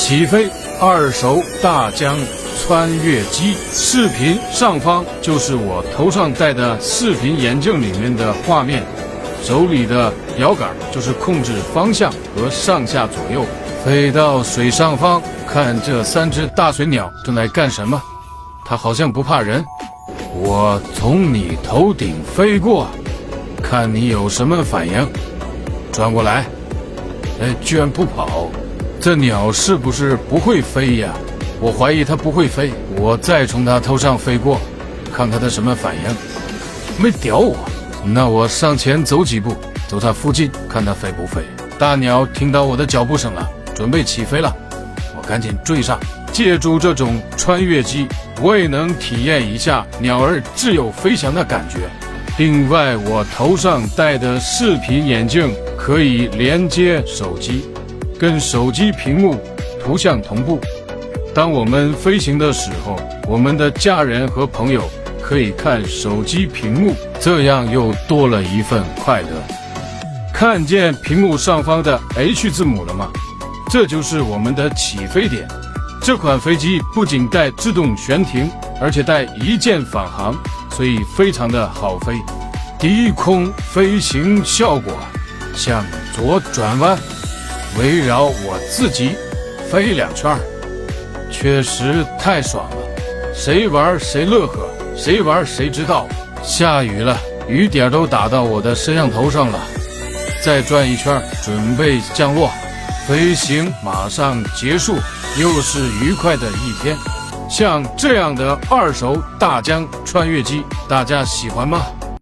起飞，二手大疆穿越机。视频上方就是我头上戴的视频眼镜里面的画面，手里的摇杆就是控制方向和上下左右。飞到水上方，看这3只大水鸟正在干什么？它好像不怕人。我从你头顶飞过，看你有什么反应。转过来，居然不跑。这鸟是不是不会飞呀？我怀疑它不会飞。我再从它头上飞过，看它的什么反应。没屌我，那我上前走几步，走它附近，看它飞不飞。大鸟听到我的脚步声了，准备起飞了。我赶紧追上。借助这种穿越机，我也能体验一下鸟儿自由飞翔的感觉。另外，我头上戴的视频眼镜可以连接手机，跟手机屏幕图像同步。当我们飞行的时候，我们的家人和朋友可以看手机屏幕，这样又多了一份快乐。看见屏幕上方的 H 字母了吗？这就是我们的起飞点。这款飞机不仅带自动悬停，而且带一键返航，所以非常的好飞。低空飞行效果，向左转弯，围绕我自己飞2圈，确实太爽了。谁玩谁乐呵，谁玩谁知道。下雨了，雨点都打到我的摄像头上了。再转一圈，准备降落。飞行马上结束，又是愉快的一天。像这样的二手大疆穿越机，大家喜欢吗？